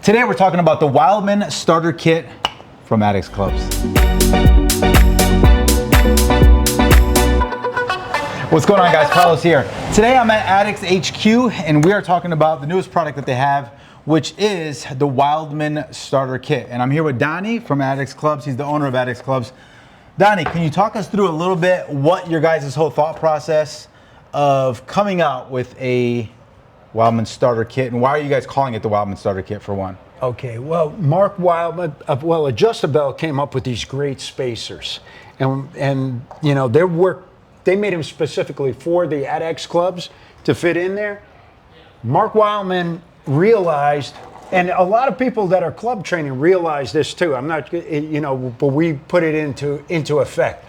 Today we're talking about the Wildman Starter Kit from Adex Clubs. What's going on, guys? Carlos here. Today I'm at Adex HQ and we are talking about the newest product that they have, which is the Wildman Starter Kit. And I'm here with Donnie from Adex Clubs. He's the owner of Adex Clubs. Donnie, can you talk us through a little bit what your guys' whole thought process of coming out with a Wildman Starter Kit, and why are you guys calling it the Wildman Starter Kit, for one? Okay, well, Mark Wildman, Adjustabel came up with these great spacers, and you know, they made them specifically for the Adex Clubs to fit in there. Mark Wildman realized, and a lot of people that are club training realize this too. I'm not, you know, but we put it into effect.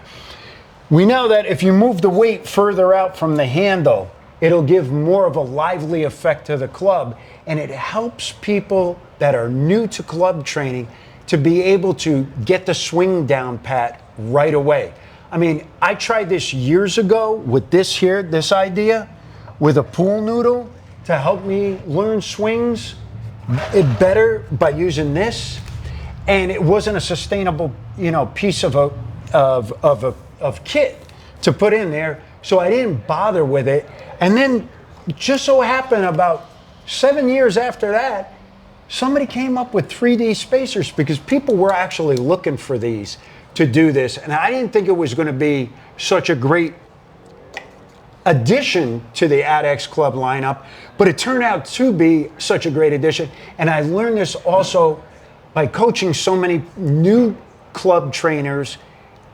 We know that if you move the weight further out from the handle, it'll give more of a lively effect to the club, and it helps people that are new to club training to be able to get the swing down pat right away. I mean, I tried this years ago with this idea, with a pool noodle to help me learn swings better by using this, and it wasn't a sustainable, you know, piece of kit to put in there, so I didn't bother with it. And then just so happened about 7 years after that, somebody came up with 3D spacers because people were actually looking for these to do this. And I didn't think it was going to be such a great addition to the Adex Club lineup, but it turned out to be such a great addition. And I learned this also by coaching so many new club trainers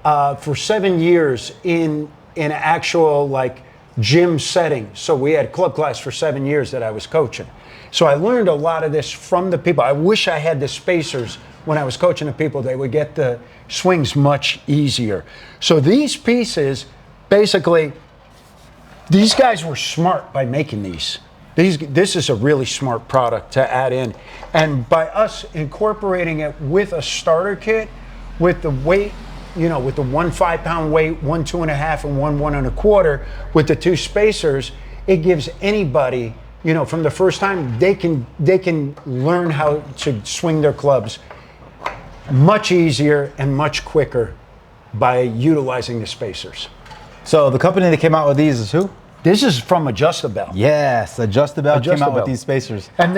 for 7 years in actual like gym setting. So we had club class for 7 years that I was coaching. So I learned a lot of this from the people. I wish I had the spacers when I was coaching the people. They would get the swings much easier. So these pieces, basically, these guys were smart by making these. This is a really smart product to add in. And by us incorporating it with a starter kit, with the weight, you know, with the 1 5-pound weight, 1 2.5, and 1 1 1/4, with the 2 spacers, it gives anybody, you know, from the first time, they can learn how to swing their clubs much easier and much quicker by utilizing the spacers. So the company that came out with these is who? This is from Adjustabel. Yes, Adjustabel came out with these spacers. And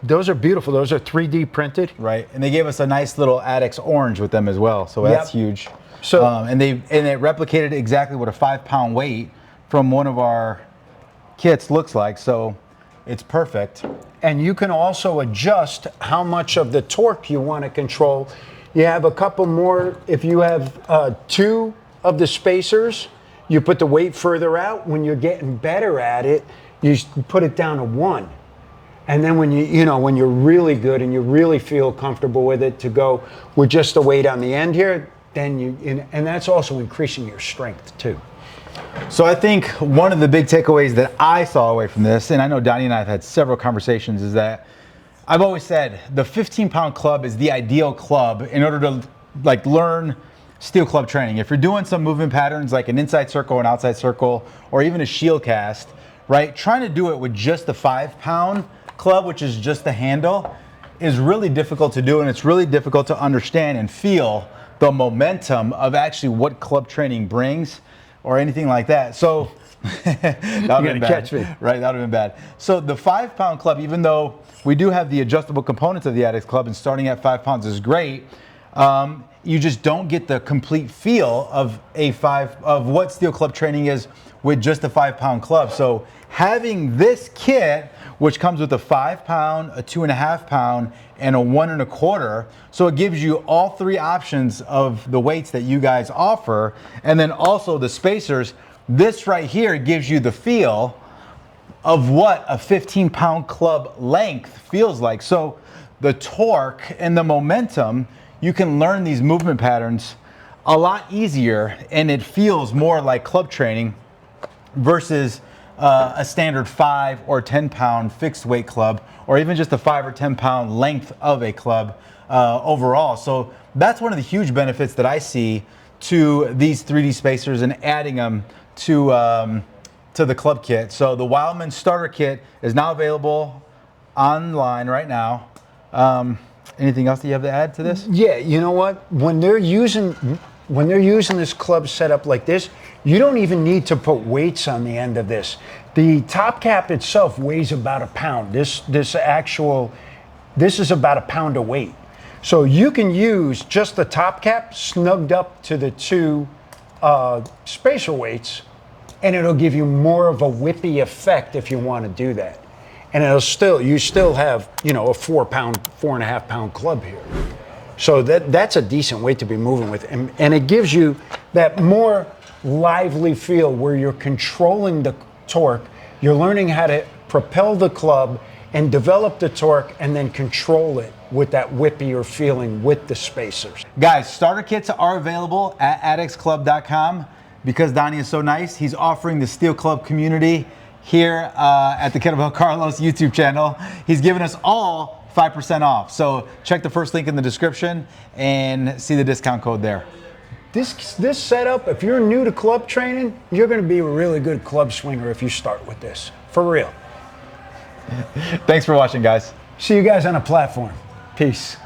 those are beautiful. Those are 3D printed. Right, and they gave us a nice little Adex orange with them as well, so that's huge. So and it replicated exactly what a 5-pound weight from one of our kits looks like, so it's perfect. And you can also adjust how much of the torque you want to control. You have a couple more. If you have 2 of the spacers, you put the weight further out. When you're getting better at it, you put it down to 1. And then when when you're really good and you really feel comfortable with it, to go with just the weight on the end here, then and that's also increasing your strength too. So I think one of the big takeaways that I saw away from this, and I know Donnie and I have had several conversations, is that I've always said the 15-pound club is the ideal club in order to like learn steel club training. If you're doing some movement patterns like an inside circle, an outside circle, or even a shield cast, right? Trying to do it with just the 5-pound club, which is just the handle, is really difficult to do, and it's really difficult to understand and feel the momentum of actually what club training brings or anything like that. So that would have been bad. Catch me. Right, that would have been bad. So the 5-pound club, even though we do have the adjustable components of the Adex Club, and starting at 5 pounds is great, you just don't get the complete feel of what steel club training is with just a 5-pound club. So having this kit, which comes with a 5-pound, a 2.5-pound, and a 1 1/4, so it gives you all 3 options of the weights that you guys offer, and then also the spacers. This right here gives you the feel of what a 15-pound club length feels like. So the torque and the momentum, you can learn these movement patterns a lot easier, and it feels more like club training versus a standard 5 or 10-pound fixed weight club, or even just a 5 or 10-pound length of a club overall. So that's one of the huge benefits that I see to these 3D spacers and adding them to the club kit. So the Wildman Starter Kit is now available online right now. Anything else that you have to add to this? Yeah, you know what? When they're using this club setup like this, you don't even need to put weights on the end of this. The top cap itself weighs about a pound. This is about a pound of weight. So you can use just the top cap snugged up to the two spacer weights, and it'll give you more of a whippy effect if you want to do that. And you still have, you know, a 4.5 pound club here. So that's a decent weight to be moving with. And it gives you that more lively feel where you're controlling the torque. You're learning how to propel the club and develop the torque and then control it with that whippier feeling with the spacers. Guys, starter kits are available at adexclub.com. Because Donnie is so nice, he's offering the Steel Club community here at the Kettlebell Carlos YouTube channel. He's giving us all 5% off. So check the first link in the description and see the discount code there. This setup, if you're new to club training, you're going to be a really good club swinger if you start with this. For real. Thanks for watching, guys. See you guys on a platform. Peace.